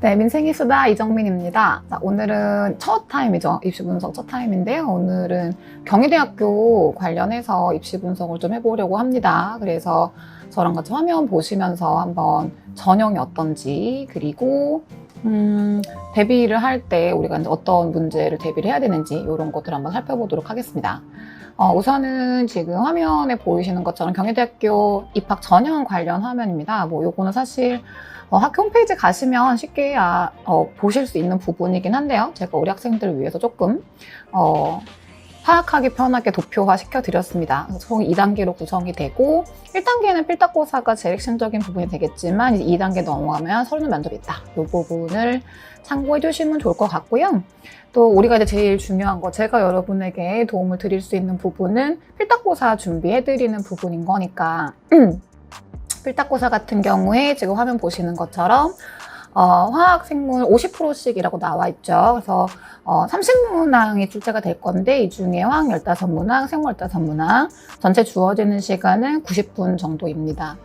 네, 민생이 수다 이정민입니다. 자, 오늘은 첫 타임이죠. 입시 분석 첫 타임인데요. 오늘은 경희대학교 관련해서 입시 분석을 좀 해보려고 합니다. 그래서 저랑 같이 화면 보시면서 한번 전형이 어떤지, 그리고 대비를 할 때 우리가 이제 어떤 문제를 대비를 해야 되는지 이런 것들 한번 살펴보도록 하겠습니다. 우선은 지금 화면에 보이시는 것처럼 경희대학교 입학 전형 관련 화면입니다. 뭐 요거는 사실 학교 홈페이지 가시면 쉽게 보실 수 있는 부분이긴 한데요. 제가 우리 학생들을 위해서 조금 파악하기 편하게 도표화 시켜드렸습니다. 총 2단계로 구성이 되고 1단계는 필답고사가 제일 핵심적인 부분이 되겠지만 이제 2단계 넘어가면 서류는 면접이 있다. 이 부분을 참고해 주시면 좋을 것 같고요. 또 우리가 이제 제일 중요한 거, 제가 여러분에게 도움을 드릴 수 있는 부분은 필답고사 준비해드리는 부분인 거니까 필답고사 같은 경우에 지금 화면 보시는 것처럼 화학, 생물 50%씩이라고 나와 있죠. 그래서 30문항이 출제가 될 건데 이 중에 화학 15문항, 생물 15문항, 전체 주어지는 시간은 90분 정도입니다.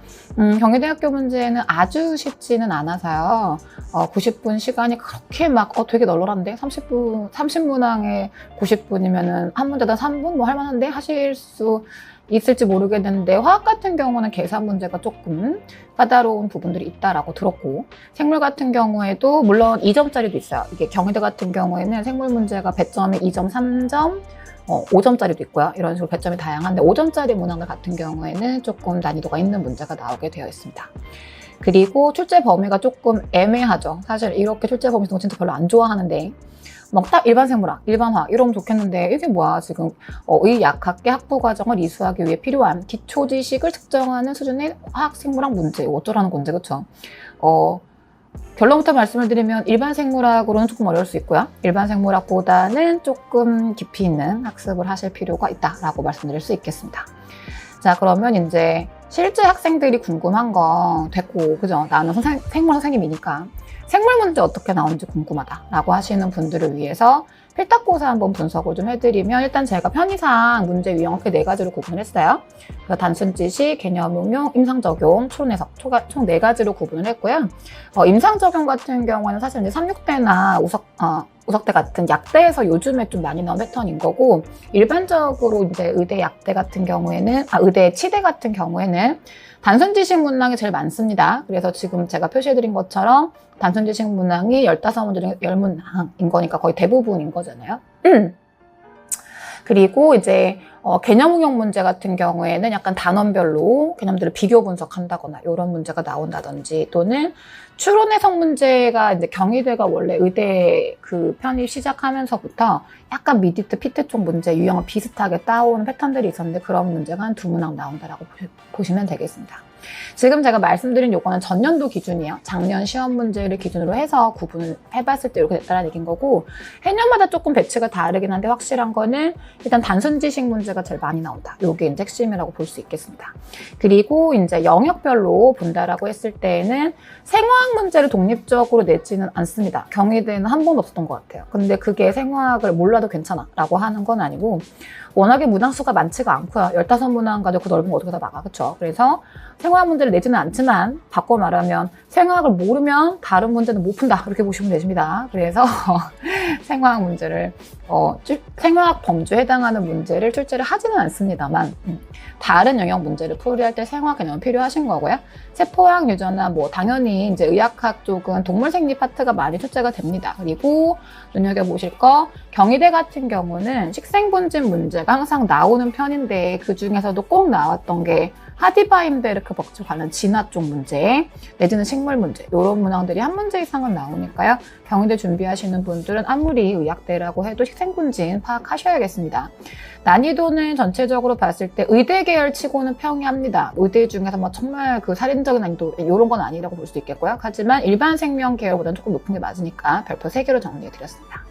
경희대학교 문제는 아주 쉽지는 않아서요. 90분 시간이 그렇게 막 되게 널널한데 30문항에 90분이면은 한 문제당 3분 뭐 할만한데 하실 수 있을지 모르겠는데 화학 같은 경우는 계산 문제가 조금 까다로운 부분들이 있다라고 들었고, 생물 같은 경우에도 물론 2점짜리도 있어요. 이게 경희대 같은 경우에는 생물 문제가 배점이 2점, 3점, 5점짜리도 있고요. 이런 식으로 배점이 다양한데 5점짜리 문항들 같은 경우에는 조금 난이도가 있는 문제가 나오게 되어 있습니다. 그리고 출제 범위가 조금 애매하죠. 사실 이렇게 출제 범위 있는 거 진짜 별로 안 좋아하는데 막 딱 일반 생물학, 일반 화학 이러면 좋겠는데 이게 뭐야 지금 의약학계 학부 과정을 이수하기 위해 필요한 기초 지식을 측정하는 수준의 화학 생물학 문제 어쩌라는 건지 그쵸? 결론부터 말씀을 드리면 일반 생물학으로는 조금 어려울 수 있고요. 일반 생물학보다는 조금 깊이 있는 학습을 하실 필요가 있다라고 말씀드릴 수 있겠습니다. 자, 그러면 이제 실제 학생들이 궁금한 거 됐고, 그죠? 나는 생물 선생님이니까 생물 문제 어떻게 나오는지 궁금하다라고 하시는 분들을 위해서 필답고사 한번 분석을 좀 해드리면, 일단 제가 편의상 문제 유형 이렇게 4가지로 구분을 했어요. 그래서 단순 지식, 개념 응용, 임상 적용, 추론 해석 총 4가지로 구분을 했고요. 임상 적용 같은 경우는 사실 이제 3,6대나 우석대 같은 약대에서 요즘에 좀 많이 나온 패턴인 거고, 일반적으로 이제 의대 약대 같은 경우에는, 의대 치대 같은 경우에는 단순 지식 문항이 제일 많습니다. 그래서 지금 제가 표시해드린 것처럼 단순 지식 문항이 15문제 중에 10문항인 거니까 거의 대부분인 거잖아요. 그리고 이제 개념 응용 문제 같은 경우에는 약간 단원별로 개념들을 비교 분석한다거나 이런 문제가 나온다든지, 또는 추론 해석 문제가 이제 경희대가 원래 의대 그 편입 시작하면서부터 약간 미디트, 피트 쪽 문제 유형을 비슷하게 따온 패턴들이 있었는데 그런 문제가 한 2문항 나온다라고 보시면 되겠습니다. 지금 제가 말씀드린 요거는 전년도 기준이에요. 작년 시험 문제를 기준으로 해서 구분을 해봤을 때 이렇게 됐다는 얘기인 거고, 해년마다 조금 배치가 다르긴 한데 확실한 거는 일단 단순 지식 문제가 제일 많이 나온다. 요게 이제 핵심이라고 볼 수 있겠습니다. 그리고 이제 영역별로 본다라고 했을 때는 생화학 문제를 독립적으로 내지는 않습니다. 경희대는 한 번도 없었던 것 같아요. 근데 그게 생화학을 몰라도 괜찮아 라고 하는 건 아니고, 워낙에 문항수가 많지가 않고요. 15문항 가지고 그 넓은 거 어떻게 다 막아, 그쵸? 그래서 생화학 문제를 내지는 않지만, 바꿔 말하면 생화학을 모르면 다른 문제는 못 푼다, 이렇게 보시면 되십니다. 그래서 생화학 문제를 생화학 범주에 해당하는 문제를 출제를 하지는 않습니다만, 다른 영역 문제를 풀이할 때 생화학 개념은 필요하신 거고요. 세포학 유전화, 뭐 당연히 이제 의학학 쪽은 동물 생리 파트가 많이 출제가 됩니다. 그리고 눈여겨보실 거, 경희대 같은 경우는 식생분진 문제가 항상 나오는 편인데 그 중에서도 꼭 나왔던 게 하디바인베르크 법칙 관련 진화 쪽 문제, 내지는 식물 문제, 이런 문항들이 한 문제 이상은 나오니까요. 경희대 준비하시는 분들은 아무리 의학대라고 해도 식생분진 파악하셔야겠습니다. 난이도는 전체적으로 봤을 때 의대 계열 치고는 평이합니다. 의대 중에서 뭐 정말 그 살인적인 난이도 이런 건 아니라고 볼 수 있겠고요. 하지만 일반 생명 계열보다는 조금 높은 게 맞으니까 별표 3개로 정리해드렸습니다.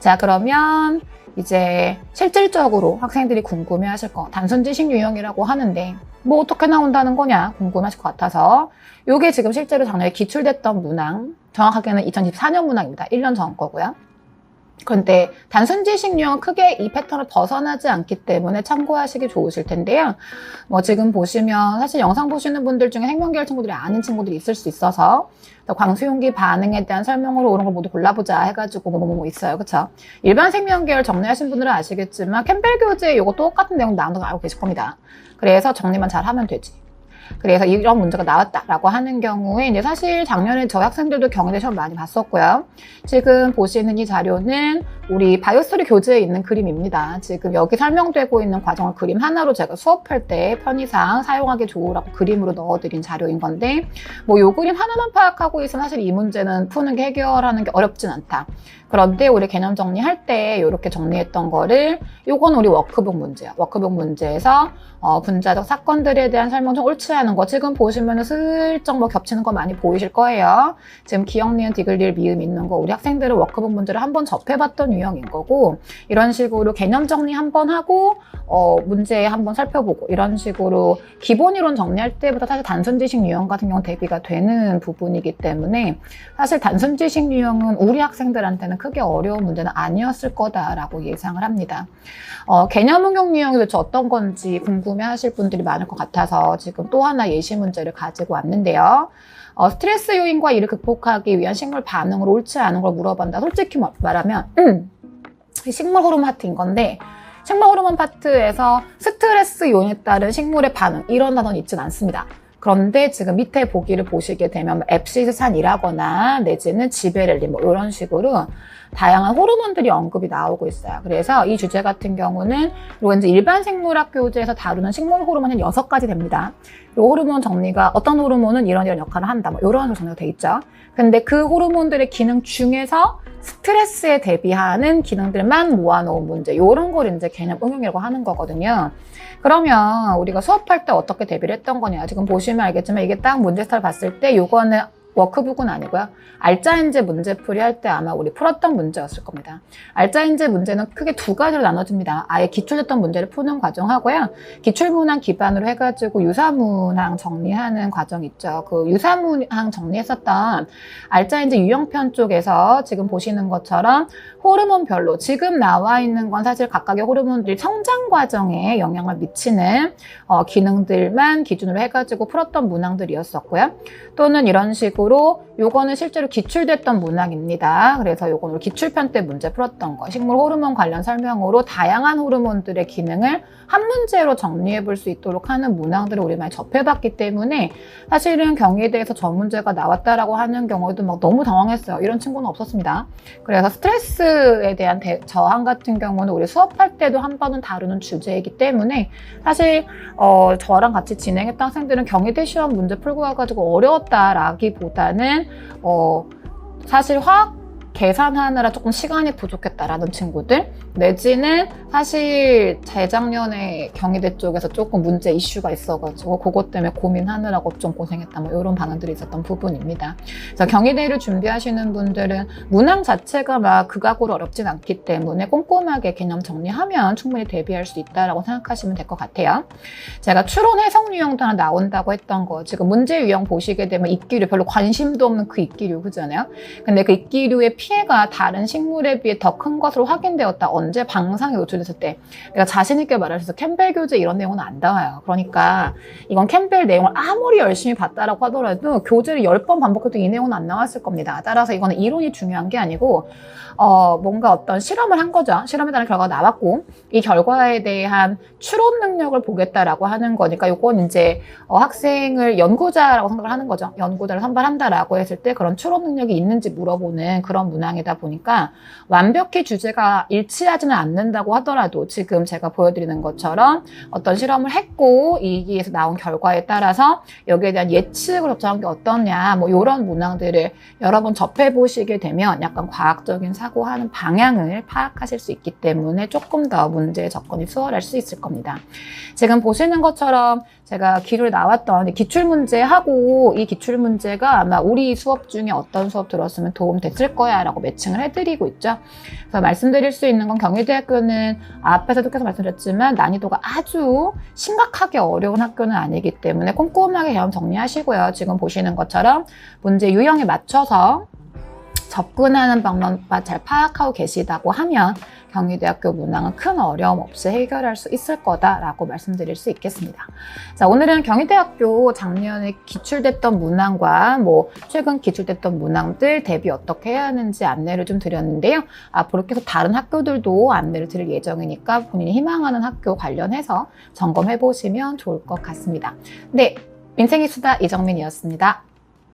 자, 그러면 이제 실질적으로 학생들이 궁금해하실 거, 단순 지식 유형이라고 하는데 뭐 어떻게 나온다는 거냐 궁금하실 것 같아서, 요게 지금 실제로 작년에 기출됐던 문항, 정확하게는 2024년 문항입니다. 1년 전 거고요. 그런데 단순지식 유형은 크게 이 패턴을 벗어나지 않기 때문에 참고하시기 좋으실 텐데요. 뭐 지금 보시면 사실 영상 보시는 분들 중에 생명계열 친구들이 아는 친구들이 있을 수 있어서 광수용기 반응에 대한 설명으로 이런 걸 모두 골라보자 해가지고 뭐 있어요. 그쵸? 일반 생명계열 정리하신 분들은 아시겠지만 캠벨 교재 이거 똑같은 내용 나오는 거 알고 계실 겁니다. 그래서 정리만 잘 하면 되지. 그래서 이런 문제가 나왔다라고 하는 경우에 이제 사실 작년에 저희 학생들도 경희대 시험 많이 봤었고요. 지금 보시는 이 자료는 우리 바이오스토리 교재에 있는 그림입니다. 지금 여기 설명되고 있는 과정을 그림 하나로 제가 수업할 때 편의상 사용하기 좋으라고 그림으로 넣어드린 자료인 건데 뭐 요 그림 하나만 파악하고 있으면 사실 이 문제는 푸는 게 해결하는 게 어렵진 않다. 그런데 우리 개념 정리할 때 이렇게 정리했던 거를 요건 우리 워크북 문제야. 워크북 문제에서 분자적 사건들에 대한 설명 좀 옳지 않은 거 지금 보시면은 슬쩍 뭐 겹치는 거 많이 보이실 거예요. 지금 기역, 니은, 디귿, 리을, 미음 있는 거 우리 학생들은 워크북 문제를 한번 접해봤던 유형인 거고 이런 식으로 개념 정리 한번 하고 문제 한번 살펴보고 이런 식으로 기본 이론 정리할 때보다 사실 단순지식 유형 같은 경우는 대비가 되는 부분이기 때문에 사실 단순지식 유형은 우리 학생들한테는 크게 어려운 문제는 아니었을 거다라고 예상을 합니다. 개념 응용 유형이 도대체 어떤 건지 궁금해하실 분들이 많을 것 같아서 지금 또 하나 예시 문제를 가지고 왔는데요. 스트레스 요인과 이를 극복하기 위한 식물 반응을 옳지 않은 걸 물어본다. 솔직히 말하면 식물 호르몬 파트인 건데 식물 호르몬 파트에서 스트레스 요인에 따른 식물의 반응 이런 단어는 있진 않습니다. 그런데 지금 밑에 보기를 보시게 되면 앱시스산이라거나 내지는 지베렐린 뭐 이런 식으로 다양한 호르몬들이 언급이 나오고 있어요. 그래서 이 주제 같은 경우는 그리고 이제 일반 생물학 교재에서 다루는 식물 호르몬은 6가지 됩니다. 이 호르몬 정리가 어떤 호르몬은 이런 역할을 한다. 뭐 이런 식으로 정리가 돼 있죠. 근데 그 호르몬들의 기능 중에서 스트레스에 대비하는 기능들만 모아놓은 문제 이런 걸 이제 개념 응용이라고 하는 거거든요. 그러면 우리가 수업할 때 어떻게 대비를 했던 거냐 지금 보시면 알겠지만 이게 딱 문제 스타일 봤을 때 요거는 워크북은 아니고요. 알짜인제 문제풀이 할 때 아마 우리 풀었던 문제였을 겁니다. 알짜인제 문제는 크게 2가지로 나눠집니다. 아예 기출됐던 문제를 푸는 과정하고요. 기출문항 기반으로 해가지고 유사문항 정리하는 과정 있죠. 그 유사문항 정리했었던 알짜인제 유형편 쪽에서 지금 보시는 것처럼 호르몬별로 지금 나와 있는 건 사실 각각의 호르몬들이 성장 과정에 영향을 미치는 기능들만 기준으로 해가지고 풀었던 문항들이었었고요. 또는 이런 식으로 요거는 실제로 기출됐던 문항입니다. 그래서 요거는 기출편 때 문제 풀었던 거 식물 호르몬 관련 설명으로 다양한 호르몬들의 기능을 한 문제로 정리해 볼 수 있도록 하는 문항들을 우리 많이 접해봤기 때문에 사실은 경희대에서 저 문제가 나왔다라고 하는 경우에도 막 너무 당황했어요. 이런 친구는 없었습니다. 그래서 스트레스에 대한 저항 같은 경우는 우리 수업할 때도 한 번은 다루는 주제이기 때문에 사실 저랑 같이 진행했던 학생들은 경희대 시험 문제 풀고 와가지고 어려웠다라기보다는 사실 화학 계산하느라 조금 시간이 부족했다라는 친구들 내지는 사실 재작년에 경희대 쪽에서 조금 문제 이슈가 있어가지고 그것 때문에 고민하느라고 좀 고생했다 뭐 이런 반응들이 있었던 부분입니다. 그래서 경희대를 준비하시는 분들은 문항 자체가 막 극악으로 어렵진 않기 때문에 꼼꼼하게 개념 정리하면 충분히 대비할 수 있다라고 생각하시면 될 것 같아요. 제가 추론 해석 유형도 하나 나온다고 했던 거 지금 문제 유형 보시게 되면 이끼류 별로 관심도 없는 그 이끼류 그잖아요. 근데 그 이끼류의 피해가 다른 식물에 비해 더 큰 것으로 확인되었다. 언제? 방사에 노출됐을 때. 내가 자신 있게 말할 수 있어. 캠벨 교재 이런 내용은 안 나와요. 그러니까 이건 캠벨 내용을 아무리 열심히 봤다라고 하더라도 교재를 10번 반복해도 이 내용은 안 나왔을 겁니다. 따라서 이거는 이론이 중요한 게 아니고 뭔가 어떤 실험을 한 거죠. 실험에 따른 결과가 나왔고 이 결과에 대한 추론 능력을 보겠다라고 하는 거니까 이건 이제 학생을 연구자라고 생각을 하는 거죠. 연구자를 선발한다라고 했을 때 그런 추론 능력이 있는지 물어보는 그런 문항이다 보니까 완벽히 주제가 일치하지는 않는다고 하더라도 지금 제가 보여드리는 것처럼 어떤 실험을 했고 이기에서 나온 결과에 따라서 여기에 대한 예측을 접촉한 게 어떠냐 뭐 이런 문항들을 여러 번 접해보시게 되면 약간 과학적인 사고하는 방향을 파악하실 수 있기 때문에 조금 더 문제 접근이 수월할 수 있을 겁니다. 지금 보시는 것처럼 제가 기록에 나왔던 기출문제하고 이 기출문제가 아마 우리 수업 중에 어떤 수업 들었으면 도움 됐을 거야 라고 매칭을 해드리고 있죠. 그래서 말씀드릴 수 있는 건 경희대학교는 앞에서도 계속 말씀드렸지만 난이도가 아주 심각하게 어려운 학교는 아니기 때문에 꼼꼼하게 개념 정리하시고요. 지금 보시는 것처럼 문제 유형에 맞춰서 접근하는 방법만 잘 파악하고 계시다고 하면 경희대학교 문항은 큰 어려움 없이 해결할 수 있을 거다라고 말씀드릴 수 있겠습니다. 자, 오늘은 경희대학교 작년에 기출됐던 문항과 최근 기출됐던 문항들 대비 어떻게 해야 하는지 안내를 좀 드렸는데요. 앞으로 계속 다른 학교들도 안내를 드릴 예정이니까 본인이 희망하는 학교 관련해서 점검해 보시면 좋을 것 같습니다. 네, 민생의 수다 이정민이었습니다.